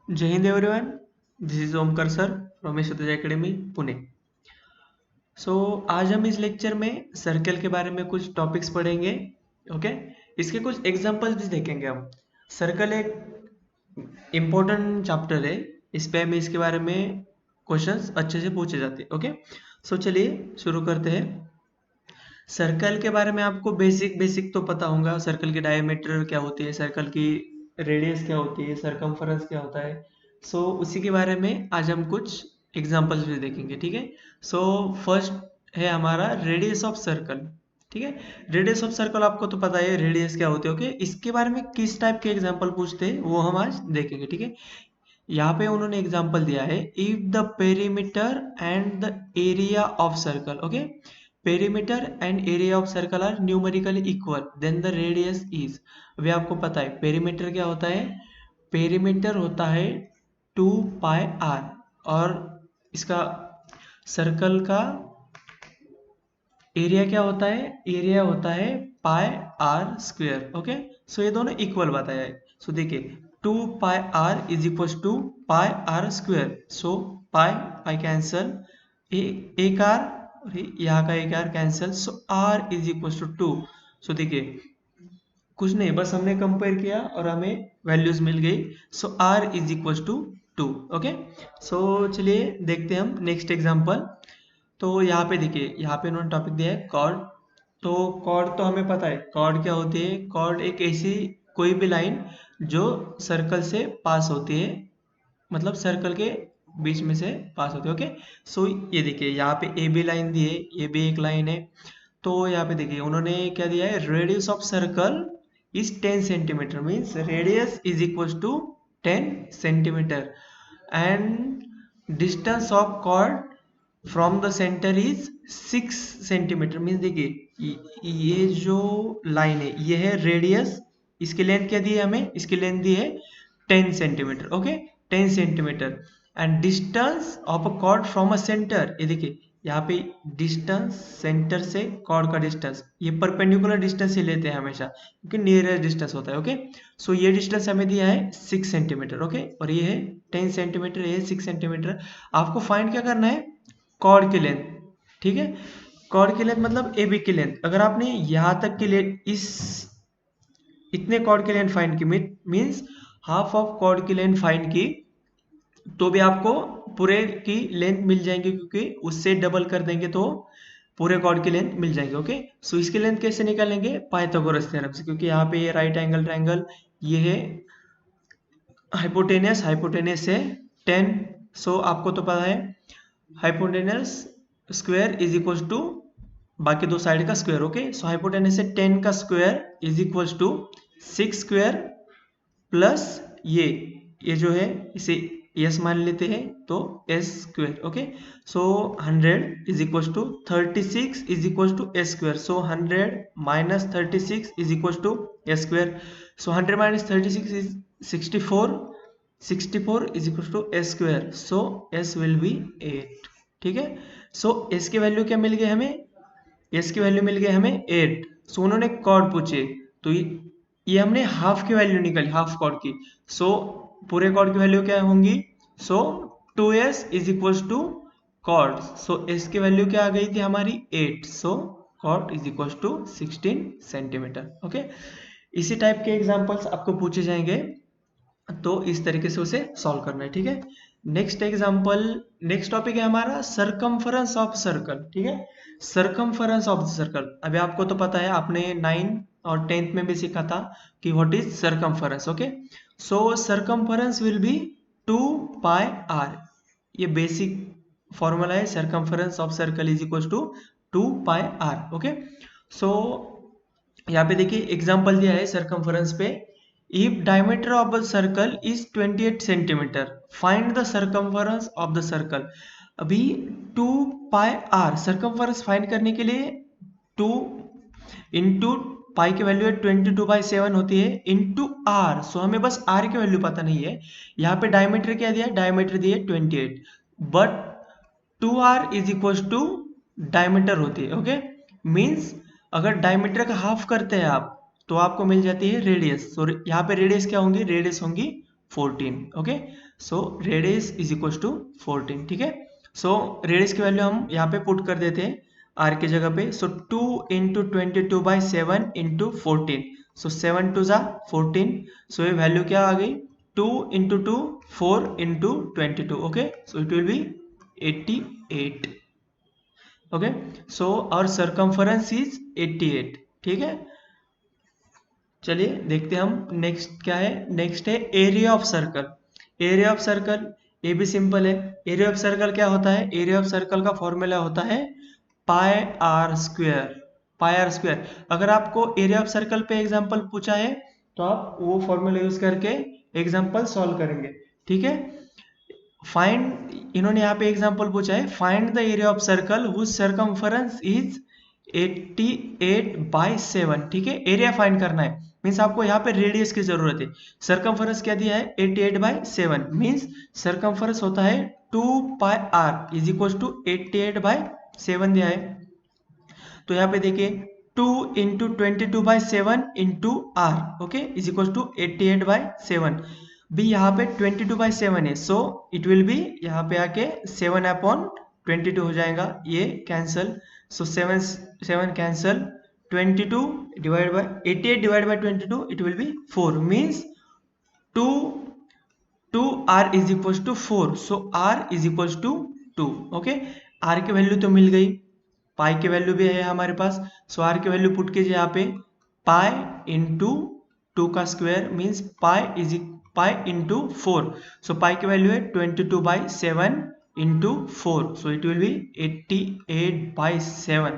जय Hind everyone, this is Omkar sir from Yashoda academy Pune. आज हम इस लेक्चर में सर्कल के बारे में कुछ टॉपिक्स पढ़ेंगे। ओके, इसके कुछ एग्जांपल्स भी देखेंगे हम। सर्कल एक इम्पोर्टेंट चैप्टर है, इस पे हमें इसके बारे में क्वेश्चंस अच्छे से पूछे जाते हैं। ओके, चलिए शुरू करते हैं। सर्कल के बारे में आपको बेसिक बेसिक तो पता होगा। सर्कल की डायमीटर क्या होती है, सर्कल की रेडियस क्या होती है, सरकमफेरेंस क्या होता है। उसी के बारे में आज हम कुछ एग्जांपल्स भी देखेंगे। ठीक है, फर्स्ट है हमारा रेडियस ऑफ सर्कल। ठीक है, रेडियस ऑफ सर्कल आपको तो पता है रेडियस क्या होती है। ओके, इसके बारे में किस टाइप के एग्जांपल पूछते हैं वो हम आज देखेंगे। ठीक है, यहाँ पे उन्होंने एग्जांपल दिया है, if the perimeter and the area of circle. Okay, perimeter and area of circle are numerically equal then the radius is. अभी आपको पता है पेरीमीटर क्या होता है। पेरीमीटर होता है 2πr और इसका सर्कल का एरिया क्या होता है, एरिया होता है πr²। ओके, ये दोनों इक्वल बताया है। देखिए 2πr is equal to πr²। Pi cancel, एक आर और यहाँ का एक r cancel, r is equal to 2। देखिए कुछ नहीं, बस हमने कंपेयर किया और हमें वैल्यूज मिल गई। R is equal to 2। Okay, चलिए देखते हैं हम नेक्स्ट एग्जांपल। यहाँ पे देखिए, यहाँ पे उन्होंने टॉपिक दिया है कॉर्ड। कॉर्ड तो हमें पता है कॉर्ड क्या होती है। कॉर्ड एक ऐसी कोई भी लाइन जो सर्कल से पास होती है, मतलब सर्कल के बीच में से पास होती है। ओके, ये देखिए यहाँ पे ए बी लाइन दी है, ये भी एक लाइन है। यहाँ पे देखिए उन्होंने क्या दिया है, radius of circle is 10 centimetre, means radius is equal to 10 centimetre and distance of chord from the centre is 6 centimetre. Means देखिए ये जो लाइन है ये है रेडियस, इसकी लेंथ क्या दी है हमें, इसकी लेंथ दी है 10 centimetre. Okay, 10 centimetre and distance of a cord from a centre. ये देखिए यहाँ पे डिस्टेंस सेंटर से कॉर्ड का डिस्टेंस, ये परपेंडिकुलर डिस्टेंस ही लेते हैं हमेशा क्योंकि नियरेस्ट डिस्टेंस होता है। ओके, ये डिस्टेंस हमें दिया है 6 सेंटीमीटर। ओके, और ये है 10 सेंटीमीटर, ये है 6 सेंटीमीटर। आपको फाइंड क्या करना है, कॉर्ड की लेंथ। ठीक है, कॉर्ड की लेंथ मतलब ए बी की लेंथ। अगर आपने यहाँ तक की लेंथ, इस इतने कॉर्ड की लेंथ फाइंड की, मीन्स हाफ ऑफ कॉर्ड की लेंथ फाइंड की, तो भी आपको पूरे की लेंथ मिल जाएंगे क्योंकि उससे डबल कर देंगे तो पूरे कॉर्ड की लेंथ मिल जाएगी। ओके, इसकी लेंथ कैसे निकालेंगे, पाइथागोरस थ्योरम से, क्योंकि यहाँ पे ये राइट एंगल ट्रायंगल, ये है हाइपोटेनियस, हाइपोटेनियस है 10। आपको तो पता है hypotenuse square is equal to बाकी दो साइड का स्क्वायर। ओके, हाइपोटेनस से 10 का square is equal to 6 square plus ये जो है इसे यस मान लेते हैं तो s square. Okay, 100 is equal to 36 is equal to s square. 100 minus 36 is equal to s square. 100 minus 36 is 64, 64 is equal to s square. S will be 8। ठीक है, एस की वैल्यू क्या मिल गई हमें, एस की वैल्यू मिल गई हमें 8। उन्होंने कॉर्ड पूछे तो ये हमने हाफ की वैल्यू निकाली, हाफ कॉर्ड की। पूरे कॉर्ड की वैल्यू क्या होंगी, 2s is equal to chord. S की वैल्यू क्या आ गई थी हमारी 8। Chord is equal to 16 centimetre. Okay, इसी टाइप के एग्जांपल्स आपको पूछे जाएंगे, तो इस तरीके से उसे सॉल्व करना है। ठीक है, नेक्स्ट एग्जांपल, नेक्स्ट टॉपिक है हमारा सरकमफेरेंस ऑफ सर्कल। ठीक है, सरकमफेरेंस ऑफ सर्कल। अभी आपको तो पता है, आपने 9 और 10th में भी सीखा था कि what is circumference. Okay, circumference will be 2πr। ये बेसिक फॉर्मूला है, circumference of circle is equal to 2πr। Okay, यहाँ पे देखिए एग्जांपल दिया है सरकमफेरेंस पे, if diameter of the circle is 28 centimetre find the circumference of the circle. अभी 2πr circumference find करने के लिए 2 इंटू पाई की वैल्यू है 22/7 होती है इंटू आर। हमें बस आर की वैल्यू पता नहीं है। यहाँ पे डायमीटर क्या दिया है, डायमीटर दिया है 28, but 2r is equal to diameter होती है। ओके, मीन्स अगर डायमीटर का हाफ करते हैं आप तो आपको मिल जाती है रेडियस। यहाँ पे रेडियस क्या होंगी, रेडियस होंगी 14 okay. So radius is equal to 14 ठीक है। सो रेडियस की वैल्यू हम यहाँ पे पुट कर देते हैं आर की जगह पे। So 2 into 22/7 into 14, so 7 two ज़ा 14। सो ये वैल्यू क्या आ गई 2 into 2 4 into 22 okay. So it will be 88 okay. So और सरकमफरेंस इज 88 ठीक है। चलिए देखते हैं हम नेक्स्ट क्या है। नेक्स्ट है area of circle. Area of circle ये भी सिंपल है। एरिया ऑफ सर्कल क्या होता है, एरिया ऑफ सर्कल का फॉर्मूला होता है pi r square. Pi r square, अगर आपको एरिया ऑफ सर्कल पे एग्जांपल पूछा है तो आप वो फॉर्मूला यूज करके एग्जांपल सॉल्व करेंगे ठीक है। फाइंड, इन्होंने यहाँ पे एग्जांपल पूछा है find the area of circle whose circumference is 88/7 ठीक है। एरिया फाइंड करना है मीन्स आपको यहाँ पे रेडियस की जरूरत है। सर्कमफरेंस क्या दिया है 88/7 मीन्स सर्कमफरेंस होता है 2 pi r is equal to 88/7 दिया है। तो यहाँ पे देखिए 2 into 22/7 into r okay is equal to 88/7। भी यहाँ पे 22/7 है सो इट विल बी यहाँ पे आके 7/22 हो जाएगा, ये cancel. So 7 cancel, 22 divide by 88 divide by 22 it will be 4 means 2 r is equal to 4। So r is equal to 2 okay. R की वैल्यू तो मिल गई, पाई की वैल्यू भी है हमारे पास। सो आर की वैल्यू पुट कीजिए यहाँ पे पाई इंटू 2 का square means pi into 4। So pi की वैल्यू है 22/7 into 4, so it will B 88/7।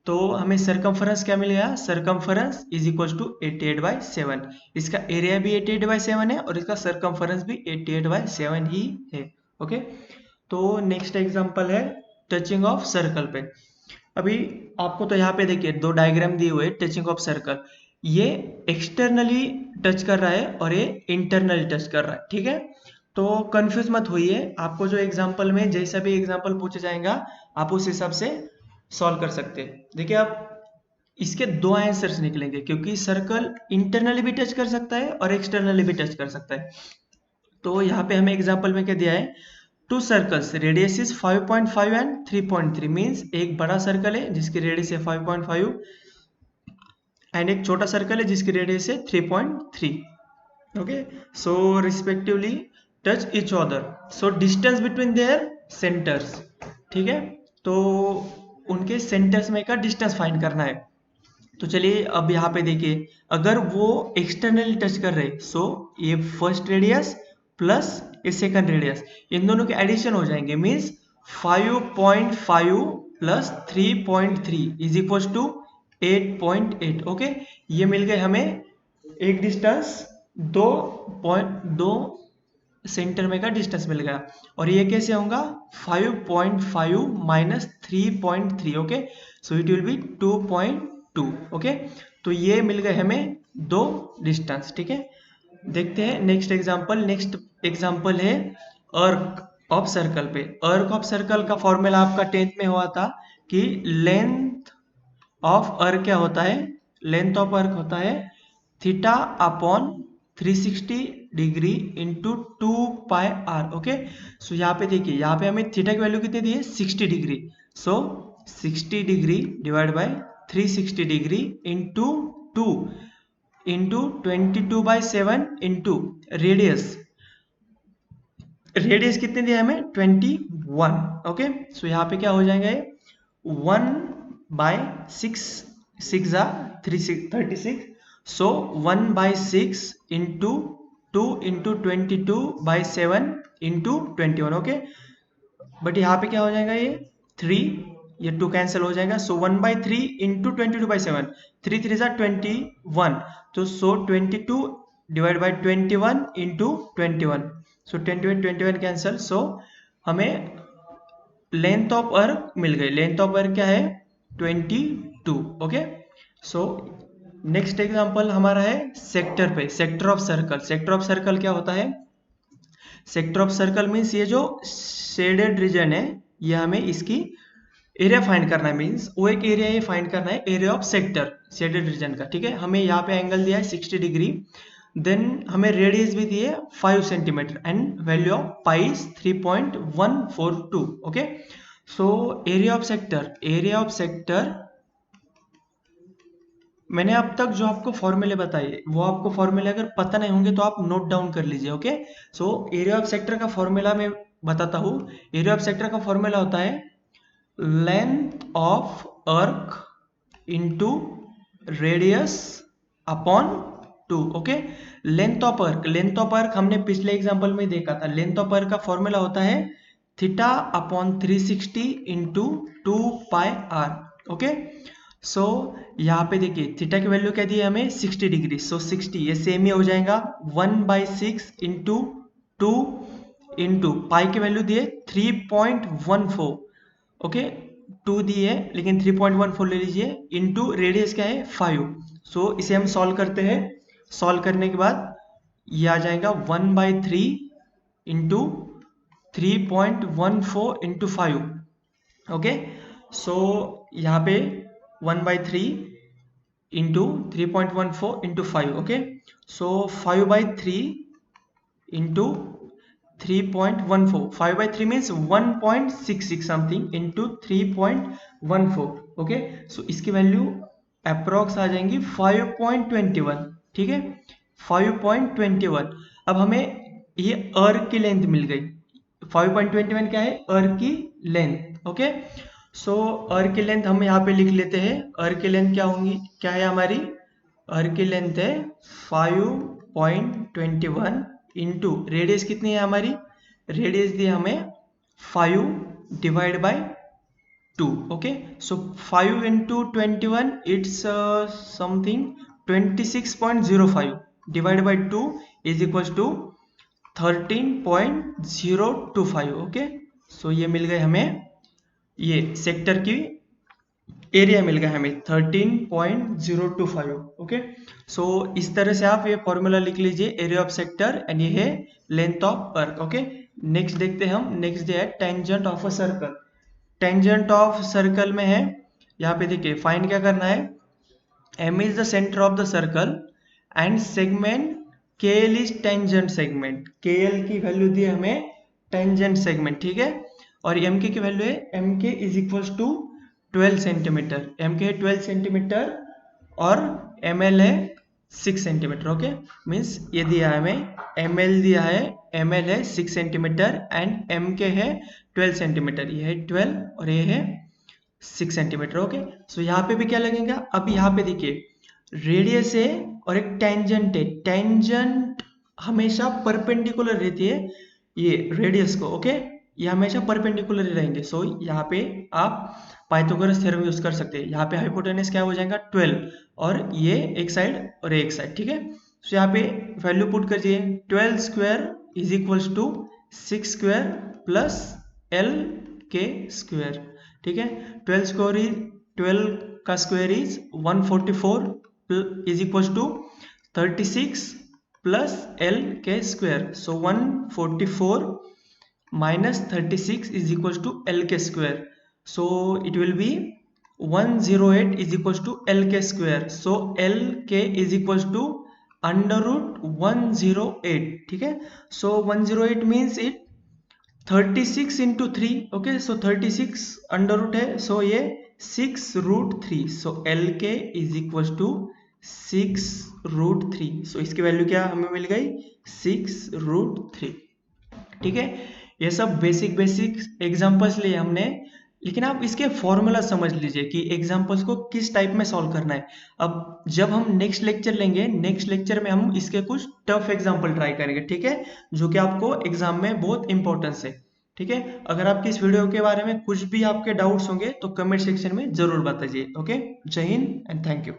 तो हमें सरकमफरेंस क्या मिल गया, सरकमफरेंस इज इक्वल टू 88/7। इसका एरिया भी 88/7 है और इसका सरकमफरेंस भी 88/7 ही है ओके। तो नेक्स्ट एग्जांपल है टचिंग ऑफ सर्कल पे। अभी आपको तो यहाँ पे देखिए दो डायग्राम दिए हुए टचिंग ऑफ सर्कल, ये एक्सटर्नली टच कर रहा है और ये इंटरनली टच कर रहा है ठीक है। तो कंफ्यूज मत होइए, आपको जो एग्जांपल में जैसा भी एग्जांपल पूछा जाएगा आप उस हिसाब से सॉल्व कर सकते हैं। देखिए आप इसके दो आंसर्स निकलेंगे क्योंकि सर्कल इंटरनली भी टच कर सकता है और एक्सटर्नली भी टच कर सकता है। तो यहाँ पे हमें एग्जांपल में क्या दिया है, to circles radius is 5.5 and 3.3 means एक बड़ा सर्कल है जिसकी रेडियस है 5.5 एंड एक छोटा सर्कल है जिसकी रेडियस है 3.3 okay. So respectively touch each other, so distance between their centres ठीक है। तो उनके सेंटर्स में का डिस्टेंस फाइंड करना है। तो चलिए अब यहाँ पे देखिए अगर वो एक्सटर्नली टच कर रहे सो ये फर्स्ट रेडियस प्लस ये सेकंड रेडियस इन दोनों के एडिशन हो जाएंगे means 5.5 plus 3.3 is equal to 8.8 okay. ये मिल गए हमें एक डिस्टेंस 2.2 सेंटर में का डिस्टेंस मिल गया। और ये कैसे होगा 5.5 minus 3.3 okay, so it will B 2.2 okay. तो ये मिल गए हमें दो डिस्टेंस ठीक है। देखते हैं नेक्स्ट एग्जांपल। नेक्स्ट एग्जांपल है अर्क ऑफ सर्कल पे। अर्क ऑफ सर्कल का फॉर्मूला आपका 10th में हुआ था कि लेंथ ऑफ अर्क क्या होता है, लेंथ ऑफ अर्क होता है theta upon 360 degree into 2 pi r okay. So यहाँ पे देखिए यहाँ पे हमें थीटा की वैल्यू कितनी दी है 60 degree. So 60 degree divide by 360 degree into 2 into 22/7 into radius, radius कितने दिया हमें 21 ओके। सो यहाँ पे क्या हो जाएगा ये 1/6 6 36, सो 1/6 into 2 into 22/7 into 21 okay. But यहाँ पे क्या हो जाएगा ये 3, ये 2 कैंसिल हो जाएगा। सो 1/3 इंटू 22/7, 3 3 21, तो so 22 divide by 21 into 21, so 21 cancel. So हमें लेंथ ऑफ अर्क मिल गई। लेंथ ऑफ अर्क क्या है 22 ओके। सो नेक्स्ट एग्जांपल हमारा है सेक्टर पे, sector of circle. Sector of circle क्या होता है, सेक्टर ऑफ सर्कल मीन्स ये जो शेडेड रीजन है ये हमें इसकी एरिया फाइंड करना है मीन्स वो एक एरिया ये फाइंड करना है area of sector shaded region का ठीक है। हमें यहाँ पे एंगल दिया है 60 डिग्री। देन हमें रेडियस भी दी है 5 centimetre and value of pi is 3.142. Okay, so area of sector मैंने अब तक जो आपको फॉर्मूले बताए वो आपको फॉर्मूले अगर पता नहीं होंगे तो आप नोट डाउन कर लीजिए. Okay, so area of sector का फॉर्मूला मैं बताता हूँ. एरिया ऑफ सेक्टर का फॉर्मूला होता है लेंथ ऑफ अर्क into radius upon 2. Okay, length of अर्क हमने पिछले एग्जांपल में देखा था. लेंथ ऑफ अर्क का फॉर्मूला होता है theta upon 360 into 2 pi r. Okay, so यहाँ पे देखिए थीटा की वैल्यू क्या दी है हमें 60 डिग्री. सो 60 ये सेम ही हो जाएगा 1/6 इंटू 2 इंटू पाई की वैल्यू दी है 3.14. ओके, 2 दी है लेकिन 3.14 ले लीजिए इंटू रेडियस क्या है 5. सो इसे हम सॉल्व करते हैं. सॉल्व करने के बाद ये आ जाएगा 1/3 इंटू 3.14 इंटू 5. ओके, सो यहाँ पे 1/3 into 3.14 into 5. Okay, so 5/3 into 3.14. 5/3 means 1.66 something into 3.14. Okay, so इसकी वैल्यू अप्रोक्स आ जाएंगी 5.21. ठीक है, 5.21. अब हमें ये अर्क की लेंथ मिल गई. 5.21 क्या है? अर्क की लेंथ. ओके, सो अर्क की लेंथ हम यहाँ पे लिख लेते हैं. अर्क की लेंथ क्या होंगी, क्या है हमारी? अर्क की लेंथ है 5.21 इंटू रेडियस कितनी है हमारी? रेडियस दी हमें 5 divide by 2. Okay, so 5 into 21 it's something 26.05 divide by 2 is equal to 13.025. Okay, so ये मिल गए हमें, ये सेक्टर की एरिया मिल गया हमें 13.025. ओके, सो इस तरह से आप ये फॉर्मूला लिख लीजिए एरिया ऑफ सेक्टर एंड ये है लेंथ ऑफ अर्क. ओके, नेक्स्ट देखते हैं हम. नेक्स्ट डे है tangent of a circle. Tangent of circle में है यहाँ पे देखिए फाइंड क्या करना है. M is the centre of the circle and segment KL is tangent segment. KL की वैल्यू दी है हमें टेंजेंट सेगमेंट. ठीक है, और MK की वैल्यू है MK is equal to 12 centimetre. MK है 12 सेंटीमीटर और ML है 6 सेंटीमीटर. ओके, मीन्स ये दिया है हमें ML दिया है, ML है 6 सेंटीमीटर एंड MK है 12 सेंटीमीटर. ये है 12 और ये है 6 सेंटीमीटर. ओके, सो यहाँ पे भी क्या लगेगा? अब यहाँ पे देखिए रेडियस है और एक टेंजेंट है. टेंजेंट हमेशा परपेंडिकुलर रहती है ये रेडियस को. ओके, ये हमेशा परपेंडिकुलर ही रहेंगे. सो यहाँ पे आप पाइथागोरस थ्योरम यूज कर सकते हैं. यहाँ पे हाइपोटेनस क्या हो जाएगा 12 और ये एक साइड और एक साइड. ठीक है, सो यहाँ पे वैल्यू पुट करिए 12 square is equals to 6 square plus L के स्क्वायर. ठीक है, 12 का square is 144 is equal to 36 plus L के square. So 144 minus 36 is equals to L k square. So it will be 108 is equals to L k square. So L k is equals to under root 108. ठीक है, so 108 means it 36 into 3. okay, so 36 under root है, so ये 6 root 3. so L k is equals to 6 root 3. so इसकी value क्या हमें मिल गई 6 root 3. ठीक है, ये सब बेसिक एग्जांपल्स लिए हमने, लेकिन आप इसके फॉर्मूला समझ लीजिए कि एग्जांपल्स को किस टाइप में सॉल्व करना है. अब जब हम नेक्स्ट लेक्चर लेंगे, नेक्स्ट लेक्चर में हम इसके कुछ टफ एग्जांपल ट्राई करेंगे. ठीक है, जो कि आपको एग्जाम में बहुत इंपॉर्टेंस है. ठीक है, अगर आपकी इस वीडियो के बारे में कुछ भी आपके डाउट्स होंगे तो कमेंट सेक्शन में जरूर बताइए. ओके, जय हिंद एंड थैंक यू.